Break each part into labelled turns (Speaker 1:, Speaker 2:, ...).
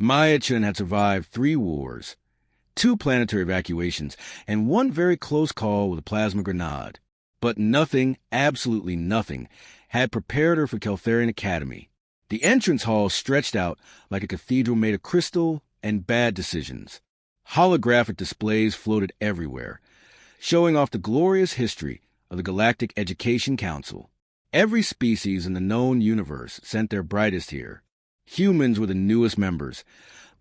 Speaker 1: Chen had survived 3 wars, 2 planetary evacuations, and 1 very close call with a plasma grenade. But nothing, absolutely nothing, had prepared her for Keltharian Academy. The entrance hall stretched out like a cathedral made of crystal and bad decisions. Holographic displays floated everywhere, showing off the glorious history of the Galactic Education Council. Every species in the known universe sent their brightest here. Humans were the newest members,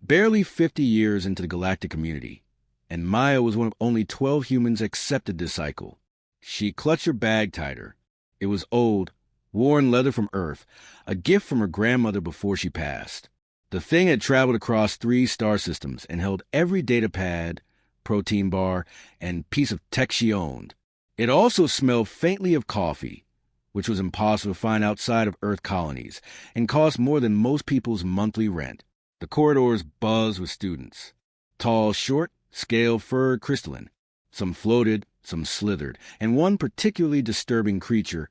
Speaker 1: barely 50 years into the galactic community, and Maya was one of only 12 humans accepted this cycle. She clutched her bag tighter. It was old, worn leather from Earth, a gift from her grandmother before she passed. The thing had traveled across 3 star systems and held every data pad, protein bar, and piece of tech she owned. It also smelled faintly of coffee, which was impossible to find outside of Earth colonies, and cost more than most people's monthly rent. The corridors buzzed with students. Tall, short, scaled, furred, crystalline. Some floated, some slithered, and one particularly disturbing creature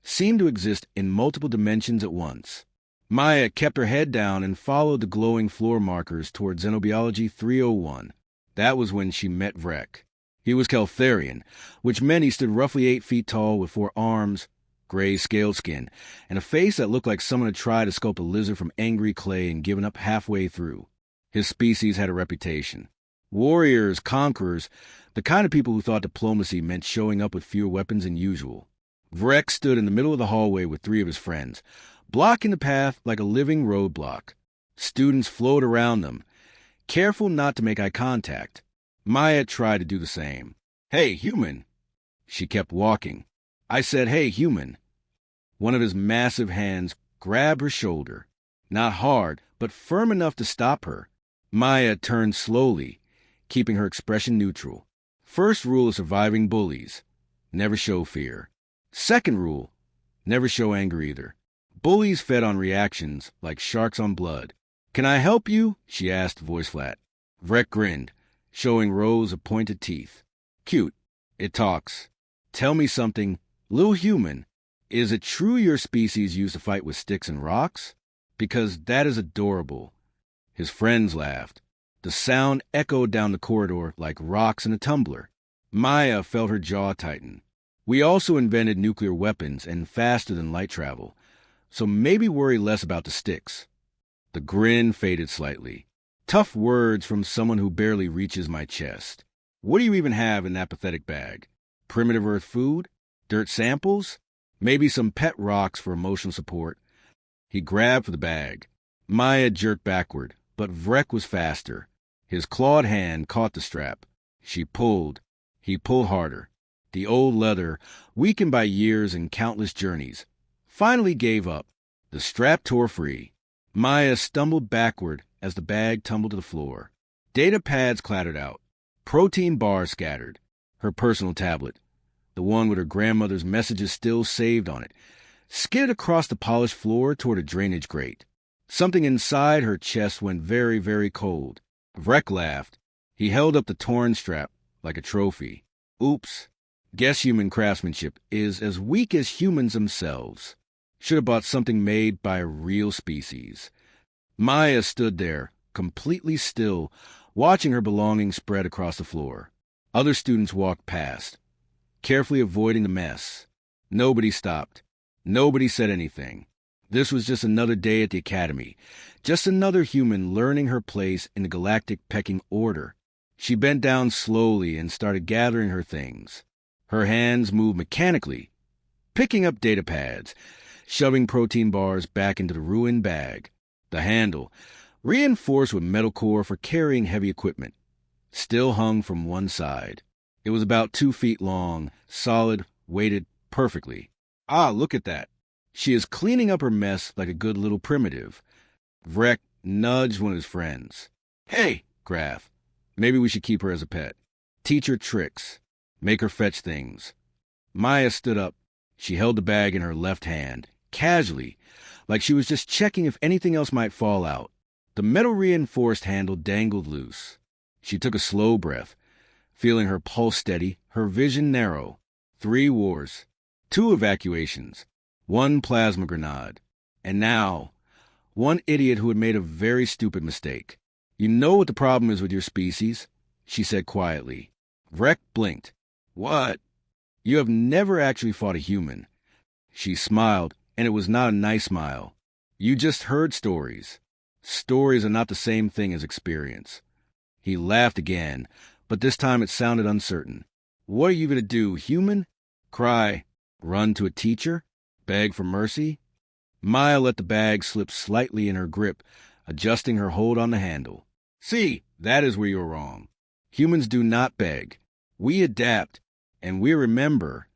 Speaker 1: seemed to exist in multiple dimensions at once. Maya kept her head down and followed the glowing floor markers toward Xenobiology 301. That was when she met Vrek. He was Keltharian, which meant he stood roughly 8 feet tall with 4 arms, gray scaled skin, and a face that looked like someone had tried to sculpt a lizard from angry clay and given up halfway through. His species had a reputation. Warriors, conquerors, the kind of people who thought diplomacy meant showing up with fewer weapons than usual. Vrek stood in the middle of the hallway with 3 of his friends, blocking the path like a living roadblock. Students flowed around them, careful not to make eye contact. Maya tried to do the same. "Hey, human!" She kept walking. I said, "Hey, human." One of his massive hands grabbed her shoulder. Not hard, but firm enough to stop her. Maya turned slowly, keeping her expression neutral. First rule of surviving bullies: never show fear. Second rule: never show anger either. Bullies fed on reactions like sharks on blood. "Can I help you?" she asked, voice flat. Vrek grinned, showing rows of pointed teeth. "Cute. It talks. Tell me something. Little human, is it true your species used to fight with sticks and rocks? Because that is adorable." His friends laughed. The sound echoed down the corridor like rocks in a tumbler. Maya felt her jaw tighten. "We also invented nuclear weapons and faster than light travel, so maybe worry less about the sticks." The grin faded slightly. "Tough words from someone who barely reaches my chest. What do you even have in that pathetic bag? Primitive Earth food? Dirt samples? Maybe some pet rocks for emotional support?" He grabbed for the bag. Maya jerked backward, but Vrek was faster. His clawed hand caught the strap. She pulled. He pulled harder. The old leather, weakened by years and countless journeys, finally gave up. The strap tore free. Maya stumbled backward as the bag tumbled to the floor. Data pads clattered out. Protein bars scattered. Her personal tablet, the one with her grandmother's messages still saved on it, skidded across the polished floor toward a drainage grate. Something inside her chest went very, very cold. Vrek laughed. He held up the torn strap like a trophy. "Oops. Guess human craftsmanship is as weak as humans themselves. Should have bought something made by a real species." Maya stood there, completely still, watching her belongings spread across the floor. Other students walked past, carefully avoiding the mess. Nobody stopped. Nobody said anything. This was just another day at the academy, just another human learning her place in the galactic pecking order. She bent down slowly and started gathering her things. Her hands moved mechanically, picking up data pads, shoving protein bars back into the ruined bag. The handle, reinforced with metal core for carrying heavy equipment, still hung from one side. It was about 2 feet long, solid, weighted perfectly. "Ah, look at that. She is cleaning up her mess like a good little primitive." Vrek nudged one of his friends. "Hey, Graf, maybe we should keep her as a pet. Teach her tricks. Make her fetch things." Maya stood up. She held the bag in her left hand, casually, like she was just checking if anything else might fall out. The metal-reinforced handle dangled loose. She took a slow breath, feeling her pulse steady, her vision narrow. 3 wars, 2 evacuations, 1 plasma grenade. And now, One idiot who had made a very stupid mistake. "You know what the problem is with your species," she said quietly. Vrek blinked. "What?" "You have never actually fought a human." She smiled, and it was not a nice smile. "You just heard stories. Stories are not the same thing as experience." He laughed again, but this time it sounded uncertain. "What are you going to do, human? Cry? Run to a teacher? Beg for mercy?" Maya let the bag slip slightly in her grip, adjusting her hold on the handle. "See, that is where you're wrong. Humans do not beg. We adapt, and we remember."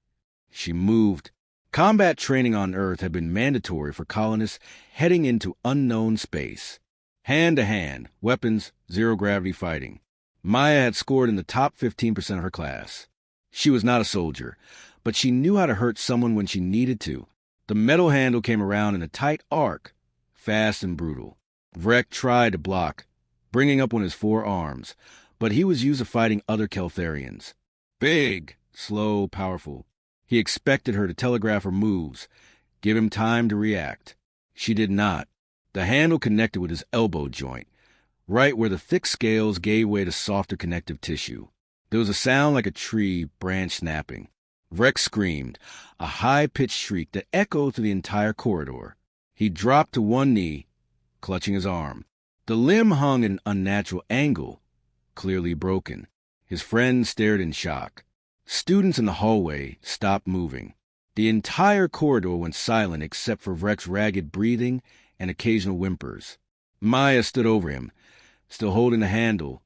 Speaker 1: She moved. Combat training on Earth had been mandatory for colonists heading into unknown space. Hand-to-hand, weapons, zero-gravity fighting. Maya had scored in the top 15% of her class. She was not a soldier, but she knew how to hurt someone when she needed to. The metal handle came around in a tight arc, fast and brutal. Vrek tried to block, bringing up one of his forearms, but he was used to fighting other Keltharians. Big, slow, powerful. He expected her to telegraph her moves, give him time to react. She did not. The handle connected with his elbow joint, right where the thick scales gave way to softer connective tissue. There was a sound like a tree branch snapping. Vrek screamed, a high-pitched shriek that echoed through the entire corridor. He dropped to one knee, clutching his arm. The limb hung at an unnatural angle, clearly broken. His friends stared in shock. Students in the hallway stopped moving. The entire corridor went silent except for Vrek's ragged breathing and occasional whimpers. Maya stood over him, still holding the handle,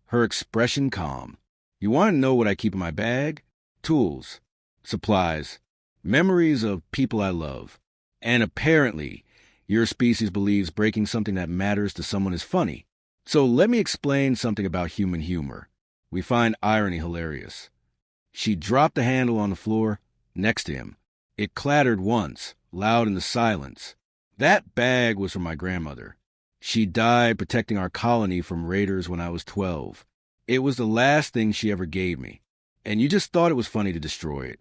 Speaker 1: her expression calm. "You want to know what I keep in my bag? Tools, supplies, memories of people I love. And apparently, your species believes breaking something that matters to someone is funny. So let me explain something about human humor. We find irony hilarious." She dropped the handle on the floor next to him. It clattered once, loud in the silence. "That bag was from my grandmother. She died protecting our colony from raiders when I was 12. It was the last thing she ever gave me. And you just thought it was funny to destroy it."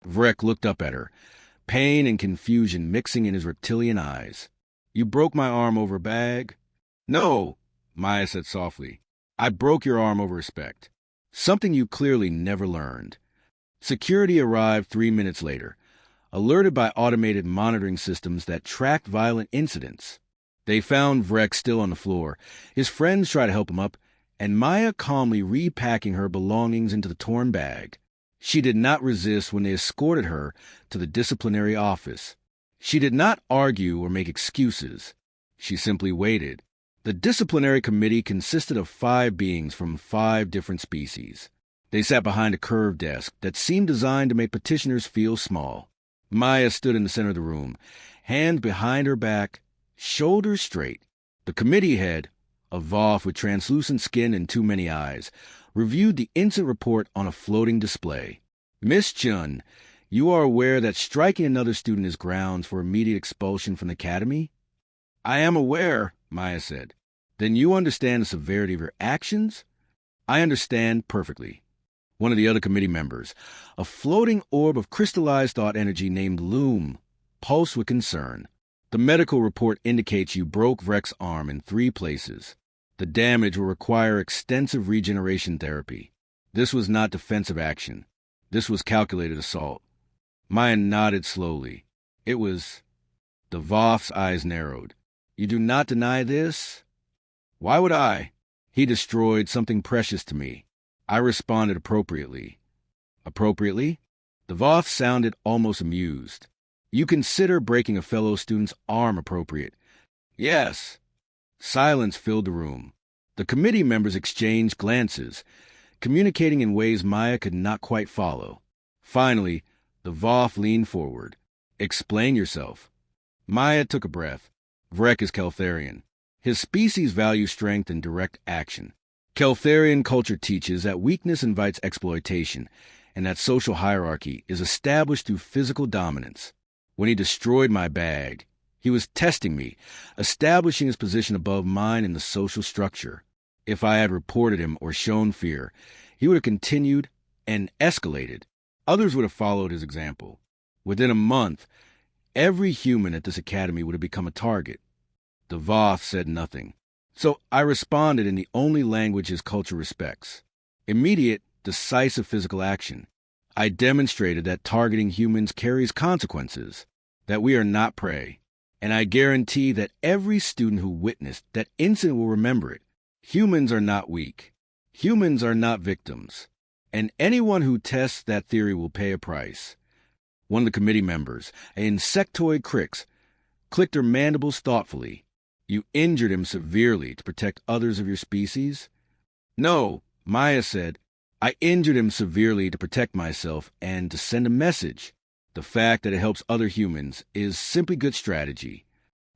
Speaker 1: Vrek looked up at her, pain and confusion mixing in his reptilian eyes. "You broke my arm over a bag?" "No," Maya said softly. "I broke your arm over respect. Something you clearly never learned." Security arrived 3 minutes later, alerted by automated monitoring systems that tracked violent incidents. They found Vrek still on the floor. His friends tried to help him up, and Maya calmly repacking her belongings into the torn bag. She did not resist when they escorted her to the disciplinary office. She did not argue or make excuses. She simply waited. The disciplinary committee consisted of 5 beings from 5 different species. They sat behind a curved desk that seemed designed to make petitioners feel small. Maya stood in the center of the room, hands behind her back, shoulders straight. The committee head, a Voth with translucent skin and too many eyes, reviewed the incident report on a floating display. "Miss Chen, you are aware that striking another student is grounds for immediate expulsion from the academy?" "I am aware," Maya said. "Then you understand the severity of your actions?" "I understand perfectly." One of the other committee members, a floating orb of crystallized thought energy named Loom, pulsed with concern. "The medical report indicates you broke Vrek's arm in 3 places. The damage will require extensive regeneration therapy. This was not defensive action. This was calculated assault." Maya nodded slowly. It was... The Voth's eyes narrowed. "You do not deny this?" "Why would I? He destroyed something precious to me." I responded appropriately. "Appropriately?" The Voth sounded almost amused. "You consider breaking a fellow student's arm appropriate?" "Yes." Silence filled the room. The committee members exchanged glances, communicating in ways Maya could not quite follow. Finally, the Voth leaned forward. "Explain yourself." Maya took a breath. Vrek is Keltharian. His species values strength and direct action. Keltharian culture teaches that weakness invites exploitation, and that social hierarchy is established through physical dominance. When he destroyed my bag, he was testing me, establishing his position above mine in the social structure. If I had reported him or shown fear, he would have continued and escalated. Others would have followed his example. Within a month, every human at this academy would have become a target. The Voth said nothing. So I responded in the only language his culture respects. Immediate, decisive physical action. I demonstrated that targeting humans carries consequences, that we are not prey. And I guarantee that every student who witnessed that incident will remember it. Humans are not weak. Humans are not victims. And anyone who tests that theory will pay a price. One of the committee members, an insectoid Crix, clicked her mandibles thoughtfully. You injured him severely to protect others of your species? No, Maya said. I injured him severely to protect myself and to send a message. The fact that it helps other humans is simply good strategy.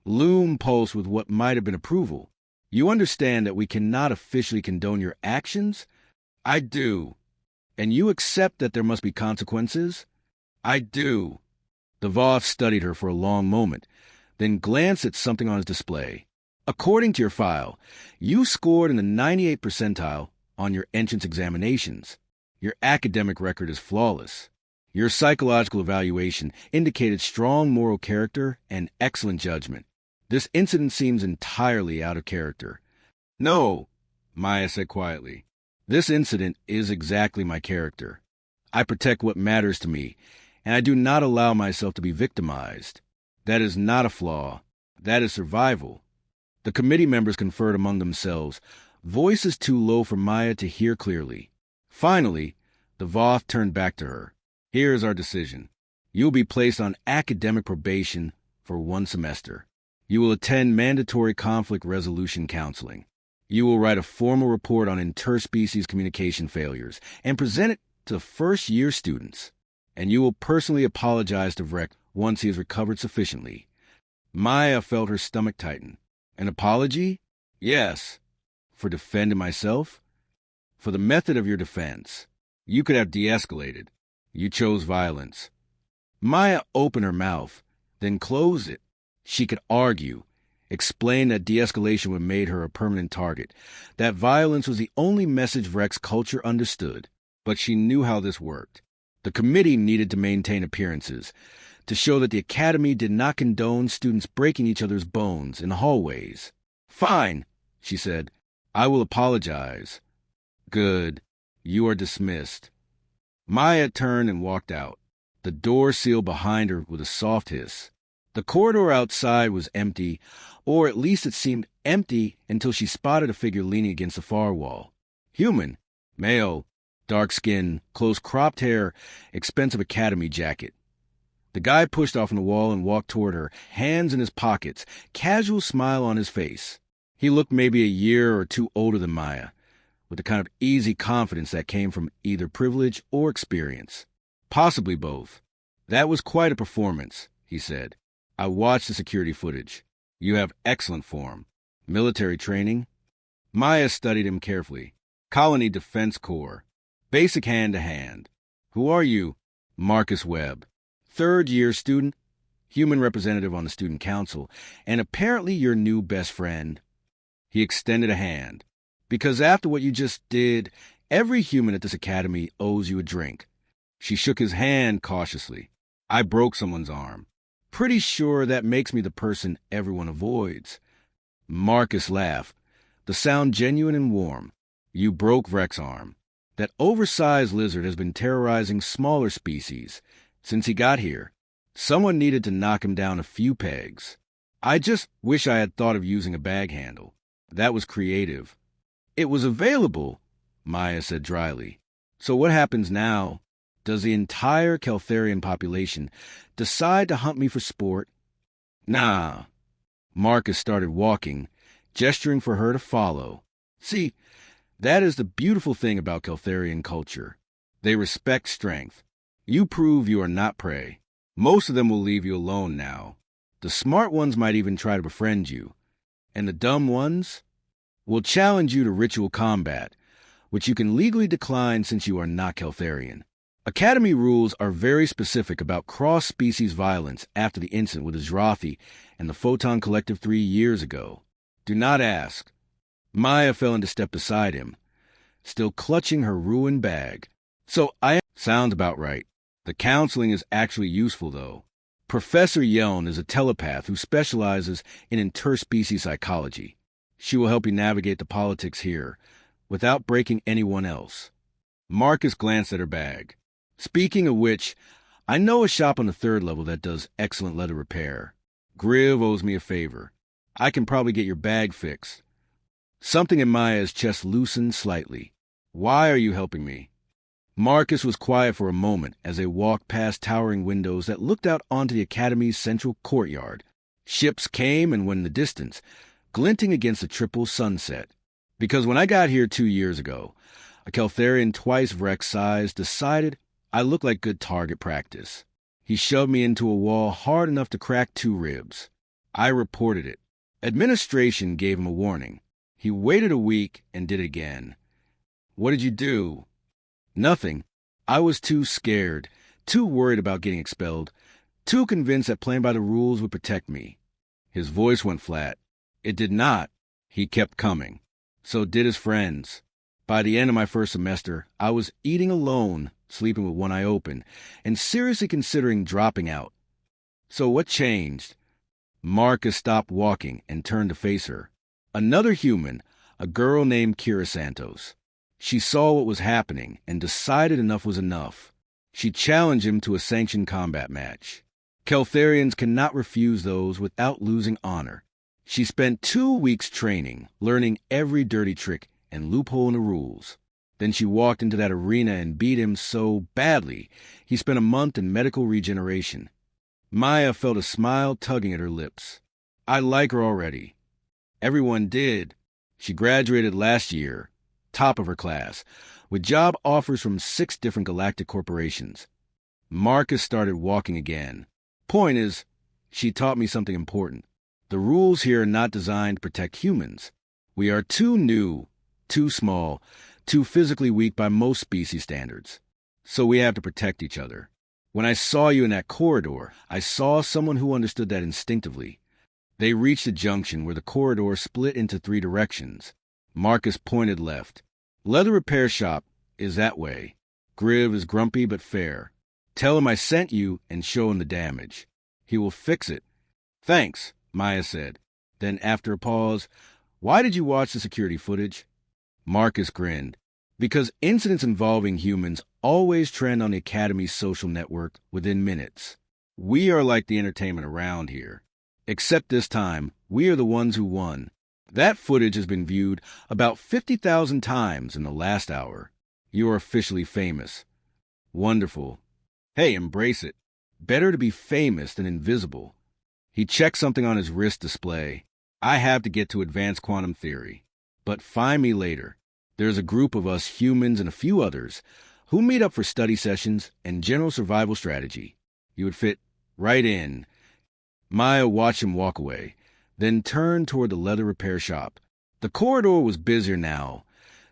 Speaker 1: Loom pulsed with what might have been approval. You understand that we cannot officially condone your actions? I do. And you accept that there must be consequences? I do. The Voth studied her for a long moment, then glanced at something on his display. According to your file, you scored in the 98th percentile on your entrance examinations. Your academic record is flawless. Your psychological evaluation indicated strong moral character and excellent judgment. This incident seems entirely out of character. No, Maya said quietly. This incident is exactly my character. I protect what matters to me, and I do not allow myself to be victimized. That is not a flaw. That is survival. The committee members conferred among themselves, voices too low for Maya to hear clearly. Finally, the Voth turned back to her. Here is our decision. You will be placed on academic probation for 1 semester. You will attend mandatory conflict resolution counseling. You will write a formal report on interspecies communication failures and present it to first-year students. And you will personally apologize to Vrek once he has recovered sufficiently. Maya felt her stomach tighten. An apology? Yes. For defending myself? For the method of your defense. You could have de-escalated. You chose violence. Maya opened her mouth, then closed it. She could argue, explain that de-escalation would made her a permanent target, that violence was the only message Vrek's culture understood. But she knew how this worked. The committee needed to maintain appearances, to show that the academy did not condone students breaking each other's bones in the hallways. Fine, she said. I will apologize. Good. You are dismissed. Maya turned and walked out. The door sealed behind her with a soft hiss. The corridor outside was empty, or at least it seemed empty until she spotted a figure leaning against the far wall. Human, male, dark skin, close-cropped hair, expensive academy jacket. The guy pushed off from the wall and walked toward her, hands in his pockets, casual smile on his face. He looked maybe a year or two older than Maya, with the kind of easy confidence that came from either privilege or experience. Possibly both. That was quite a performance, he said. I watched the security footage. You have excellent form. Military training? Maya studied him carefully. Colony Defense Corps. Basic hand-to-hand. Who are you? Marcus Webb. Third-year student, human representative on the student council, and apparently your new best friend. He extended a hand. Because after what you just did, every human at this academy owes you a drink. She shook his hand cautiously. I broke someone's arm. Pretty sure that makes me the person everyone avoids. Marcus laughed, the sound genuine and warm. You broke Vrek's arm. That oversized lizard has been terrorizing smaller species since he got here. Someone needed to knock him down a few pegs. I just wish I had thought of using a bag handle. That was creative. It was available, Maya said dryly. So what happens now? Does the entire Keltharian population decide to hunt me for sport? Nah. Marcus started walking, gesturing for her to follow. See, that is the beautiful thing about Keltharian culture. They respect strength. You prove you are not prey. Most of them will leave you alone now. The smart ones might even try to befriend you. And the dumb ones will challenge you to ritual combat, which you can legally decline since you are not Keltharian. Academy rules are very specific about cross-species violence after the incident with Azrathi and the Photon Collective 3 years ago. Do not ask. Maya fell into step beside him, still clutching her ruined bag. Sounds about right. The counseling is actually useful, though. Professor Yeln is a telepath who specializes in interspecies psychology. She will help you navigate the politics here without breaking anyone else. Marcus glanced at her bag. Speaking of which, I know a shop on the 3rd level that does excellent leather repair. Griv owes me a favor. I can probably get your bag fixed. Something in Maya's chest loosened slightly. Why are you helping me? Marcus was quiet for a moment as they walked past towering windows that looked out onto the Academy's central courtyard. Ships came and went in the distance, glinting against the triple sunset. Because when I got here 2 years ago, a Keltharian twice Vrek size decided I looked like good target practice. He shoved me into a wall hard enough to crack 2 ribs. I reported it. Administration gave him a warning. He waited a week and did it again. What did you do? Nothing. I was too scared, too worried about getting expelled, too convinced that playing by the rules would protect me. His voice went flat. It did not. He kept coming. So did his friends. By the end of my first semester, I was eating alone, sleeping with one eye open, and seriously considering dropping out. So what changed? Marcus stopped walking and turned to face her. Another human, a girl named Kira Santos. She saw what was happening and decided enough was enough. She challenged him to a sanctioned combat match. Keltharians cannot refuse those without losing honor. She spent 2 weeks training, learning every dirty trick and loophole in the rules. Then she walked into that arena and beat him so badly, he spent a month in medical regeneration. Maya felt a smile tugging at her lips. I like her already. Everyone did. She graduated last year, top of her class, with job offers from 6 different galactic corporations. Marcus started walking again. Point is, she taught me something important. The rules here are not designed to protect humans. We are too new, too small, too physically weak by most species standards. So we have to protect each other. When I saw you in that corridor, I saw someone who understood that instinctively. They reached a junction where the corridor split into 3 directions. Marcus pointed left. Leather repair shop is that way. Griv is grumpy but fair. Tell him I sent you and show him the damage. He will fix it. Thanks, Maya said. Then after a pause, why did you watch the security footage? Marcus grinned. Because incidents involving humans always trend on the Academy's social network within minutes. We are like the entertainment around here. Except this time, we are the ones who won. That footage has been viewed about 50,000 times in the last hour. You are officially famous. Wonderful. Hey, embrace it. Better to be famous than invisible. He checked something on his wrist display. I have to get to advanced quantum theory. But find me later. There's a group of us humans and a few others who meet up for study sessions and general survival strategy. You would fit right in. Maya watched him walk away, then turned toward the leather repair shop. The corridor was busier now,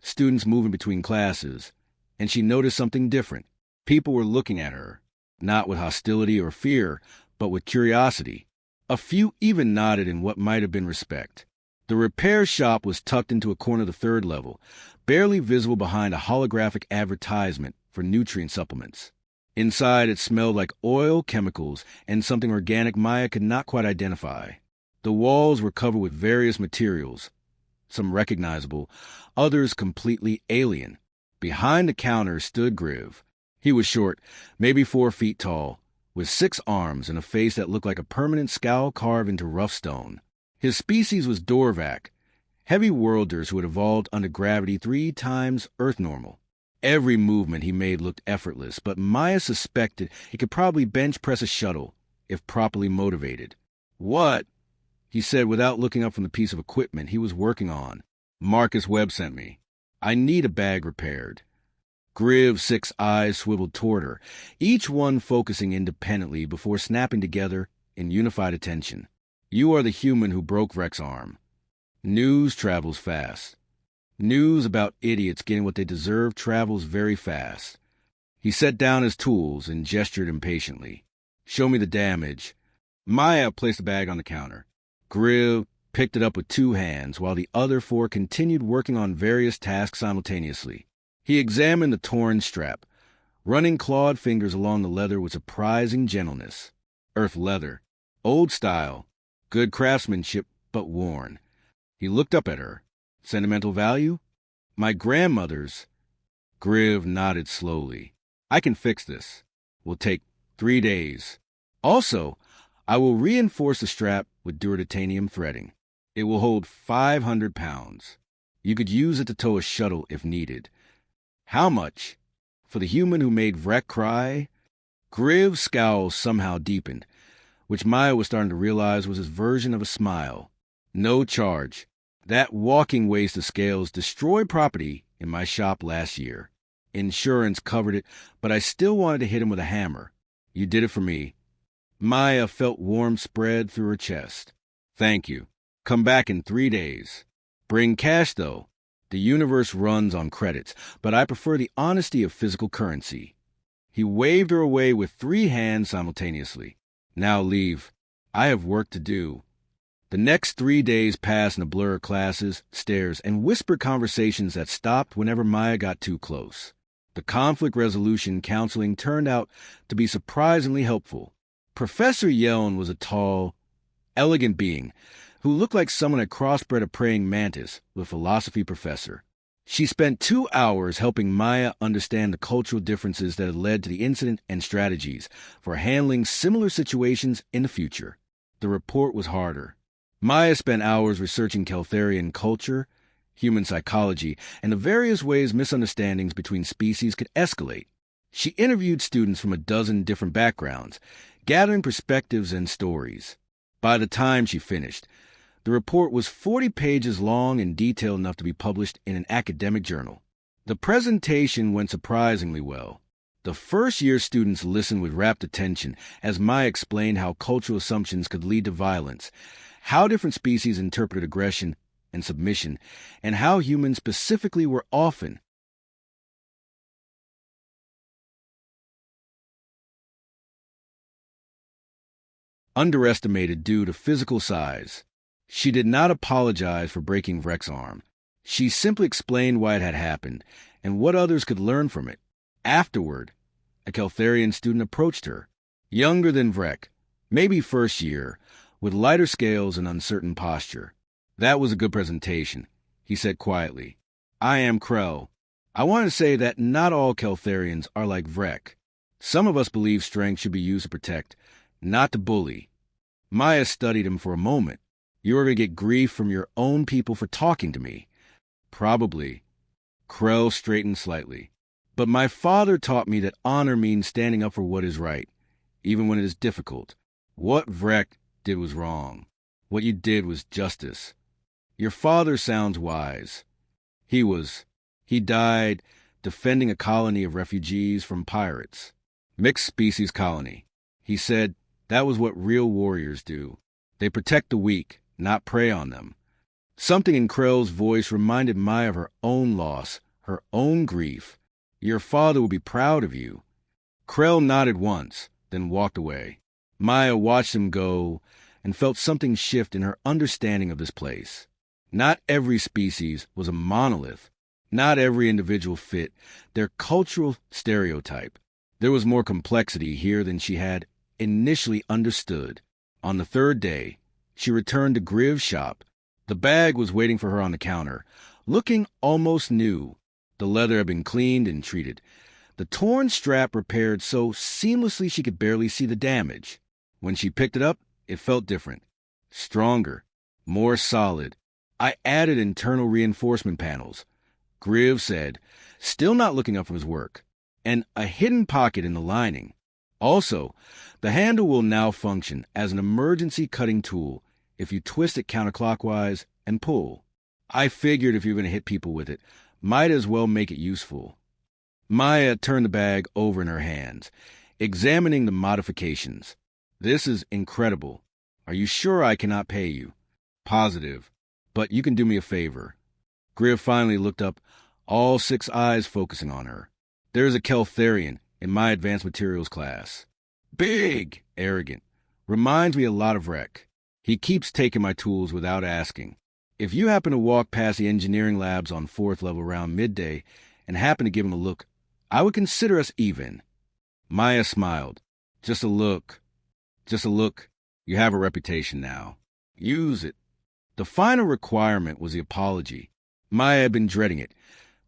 Speaker 1: students moving between classes, and she noticed something different. People were looking at her, not with hostility or fear, but with curiosity. A few even nodded in what might have been respect. The repair shop was tucked into a corner of the 3rd level, barely visible behind a holographic advertisement for nutrient supplements. Inside, it smelled like oil, chemicals, and something organic Maya could not quite identify. The walls were covered with various materials, some recognizable, others completely alien. Behind the counter stood Griv. He was short, maybe 4 feet tall, with 6 arms and a face that looked like a permanent scowl carved into rough stone. His species was Dorvac, heavy worlders who had evolved under gravity 3 times Earth normal. Every movement he made looked effortless, but Maya suspected he could probably bench press a shuttle, if properly motivated. What? He said without looking up from the piece of equipment he was working on. Marcus Webb sent me. I need a bag repaired. Griv's 6 eyes swiveled toward her, each one focusing independently before snapping together in unified attention. You are the human who broke Vrek's arm. News travels fast. News about idiots getting what they deserve travels very fast. He set down his tools and gestured impatiently. Show me the damage. Maya placed the bag on the counter. Griv picked it up with 2 hands, while the other 4 continued working on various tasks simultaneously. He examined the torn strap, running clawed fingers along the leather with surprising gentleness. Earth leather. Old style. Good craftsmanship, but worn. He looked up at her. Sentimental value? My grandmother's. Griv nodded slowly. I can fix this. Will take 3 days. Also, I will reinforce the strap with duratitanium threading. It will hold 500 pounds. You could use it to tow a shuttle if needed. How much? For the human who made Vrek cry? Griv's scowl somehow deepened, which Maya was starting to realize was his version of a smile. No charge. That walking waste of scales destroyed property in my shop last year. Insurance covered it, but I still wanted to hit him with a hammer. You did it for me. Maya felt warmth spread through her chest. Thank you. Come back in 3 days. Bring cash, though. The universe runs on credits, but I prefer the honesty of physical currency. He waved her away with 3 hands simultaneously. Now leave. I have work to do. The next 3 days passed in a blur of classes, stares, and whispered conversations that stopped whenever Maya got too close. The conflict resolution counseling turned out to be surprisingly helpful. Professor Yeln was a tall, elegant being who looked like someone had crossbred a praying mantis with a philosophy professor. She spent 2 hours helping Maya understand the cultural differences that had led to the incident and strategies for handling similar situations in the future. The report was harder. Maya spent hours researching Keltharian culture, human psychology, and the various ways misunderstandings between species could escalate. She interviewed students from a dozen different backgrounds, gathering perspectives and stories. By the time she finished, the report was 40 pages long and detailed enough to be published in an academic journal. The presentation went surprisingly well. The first-year students listened with rapt attention as Maya explained how cultural assumptions could lead to violence, how different species interpreted aggression and submission, and how humans specifically were often underestimated due to physical size. She did not apologize for breaking Vrek's arm. She simply explained why it had happened and what others could learn from it. Afterward, a Keltharian student approached her, younger than Vrek, maybe first year, with lighter scales and uncertain posture. That was a good presentation, he said quietly. I am Krell. I want to say that not all Keltharians are like Vrek. Some of us believe strength should be used to protect, not to bully. Maya studied him for a moment. You are going to get grief from your own people for talking to me. Probably. Krell straightened slightly. But my father taught me that honor means standing up for what is right, even when it is difficult. What Vrek did was wrong. What you did was justice. Your father sounds wise. He died defending a colony of refugees from pirates. Mixed species colony. He said that was what real warriors do. They protect the weak, not prey on them. Something in Krell's voice reminded Maya of her own loss, her own grief. Your father will be proud of you. Krell nodded once, then walked away. Maya watched him go and felt something shift in her understanding of this place. Not every species was a monolith. Not every individual fit their cultural stereotype. There was more complexity here than she had initially understood. On the 3rd day, she returned to Griv's shop. The bag was waiting for her on the counter, looking almost new. The leather had been cleaned and treated. The torn strap repaired so seamlessly she could barely see the damage. When she picked it up, it felt different. Stronger. More solid. I added internal reinforcement panels, Griv said, still not looking up from his work, and a hidden pocket in the lining. Also, the handle will now function as an emergency cutting tool if you twist it counterclockwise and pull. I figured if you're going to hit people with it, might as well make it useful. Maya turned the bag over in her hands, examining the modifications. This is incredible. Are you sure I cannot pay you? Positive. But you can do me a favor. Griv finally looked up, all 6 eyes focusing on her. There's a Keltharian in my advanced materials class. Big, arrogant. Reminds me a lot of Vrek. He keeps taking my tools without asking. If you happen to walk past the engineering labs on 4th level around midday and happen to give him a look, I would consider us even. Maya smiled. Just a look. Just a look. You have a reputation now. Use it. The final requirement was the apology. Maya had been dreading it,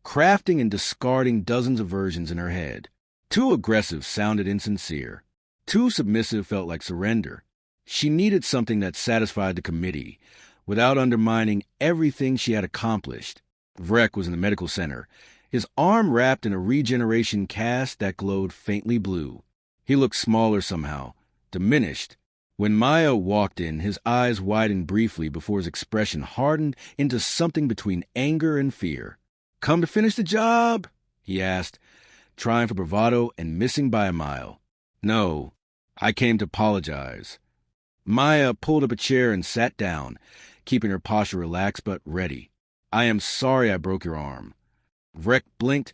Speaker 1: crafting and discarding dozens of versions in her head. Too aggressive sounded insincere. Too submissive felt like surrender. She needed something that satisfied the committee, without undermining everything she had accomplished. Vrek was in the medical center, his arm wrapped in a regeneration cast that glowed faintly blue. He looked smaller somehow, diminished. When Maya walked in, his eyes widened briefly before his expression hardened into something between anger and fear. "Come to finish the job?" he asked, trying for bravado and missing by a mile. "No, I came to apologize." Maya pulled up a chair and sat down, keeping her posture relaxed but ready. "I am sorry I broke your arm." Vrek blinked,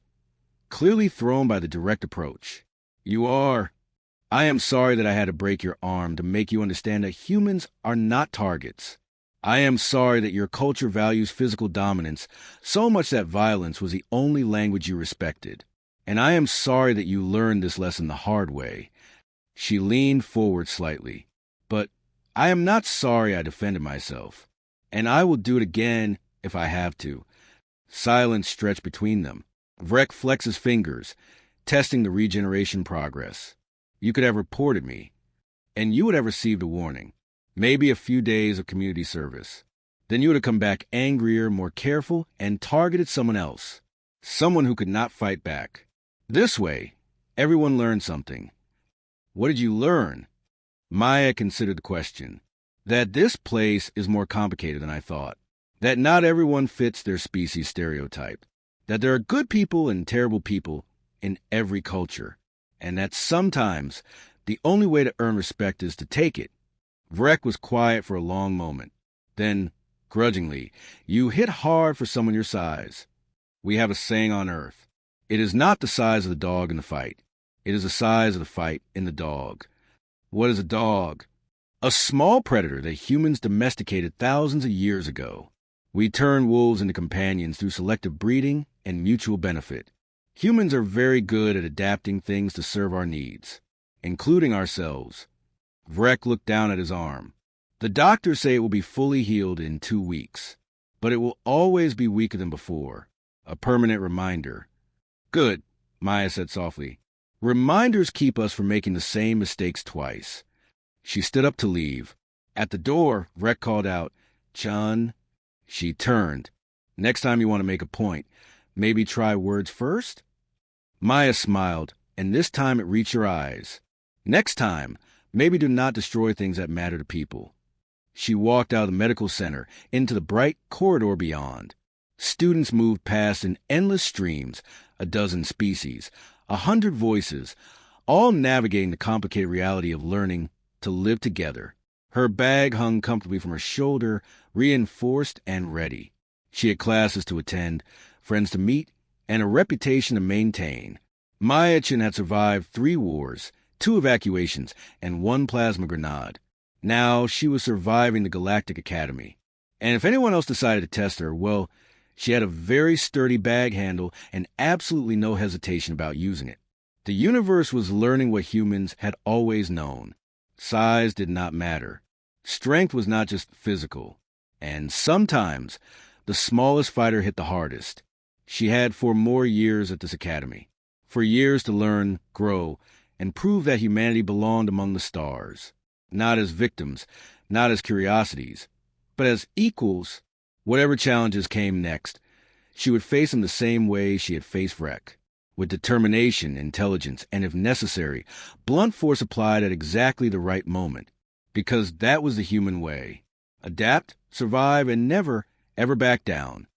Speaker 1: clearly thrown by the direct approach. "You are. I am sorry that I had to break your arm to make you understand that humans are not targets. I am sorry that your culture values physical dominance so much that violence was the only language you respected. And I am sorry that you learned this lesson the hard way." She leaned forward slightly. "But I am not sorry I defended myself. And I will do it again if I have to." Silence stretched between them. Vrek flexed his fingers, testing the regeneration progress. "You could have reported me, and you would have received a warning. Maybe a few days of community service. Then you would have come back angrier, more careful, and targeted someone else. Someone who could not fight back. This way, everyone learned something." "What did you learn?" Maya considered the question. "That this place is more complicated than I thought. That not everyone fits their species stereotype. That there are good people and terrible people in every culture. And that sometimes the only way to earn respect is to take it." Vrek was quiet for a long moment. Then, grudgingly, "You hit hard for someone your size. We have a saying on Earth. It is not the size of the dog in the fight. It is the size of the fight in the dog." "What is a dog?" "A small predator that humans domesticated thousands of years ago. We turn wolves into companions through selective breeding and mutual benefit. Humans are very good at adapting things to serve our needs, including ourselves." Vrek looked down at his arm. "The doctors say it will be fully healed in 2 weeks, but it will always be weaker than before. A permanent reminder." "Good," Maya said softly. "Reminders keep us from making the same mistakes twice." She stood up to leave. At the door, Vrek called out, "Chen." She turned. "Next time you want to make a point, maybe try words first?" Maya smiled, and this time it reached her eyes. "Next time, maybe do not destroy things that matter to people." She walked out of the medical center into the bright corridor beyond. Students moved past in endless streams, a dozen species, 100 voices, all navigating the complicated reality of learning to live together. Her bag hung comfortably from her shoulder, reinforced and ready. She had classes to attend, friends to meet, and a reputation to maintain. Maya Chen had survived 3 wars, 2 evacuations, and 1 plasma grenade. Now she was surviving the Galactic Academy. And if anyone else decided to test her, well, she had a very sturdy bag handle and absolutely no hesitation about using it. The universe was learning what humans had always known. Size did not matter. Strength was not just physical. And sometimes, the smallest fighter hit the hardest. She had 4 more years at this academy. For years to learn, grow, and prove that humanity belonged among the stars. Not as victims, not as curiosities, but as equals. Whatever challenges came next, she would face them the same way she had faced Vrek, with determination, intelligence, and if necessary, blunt force applied at exactly the right moment, because that was the human way. Adapt, survive, and never, ever back down.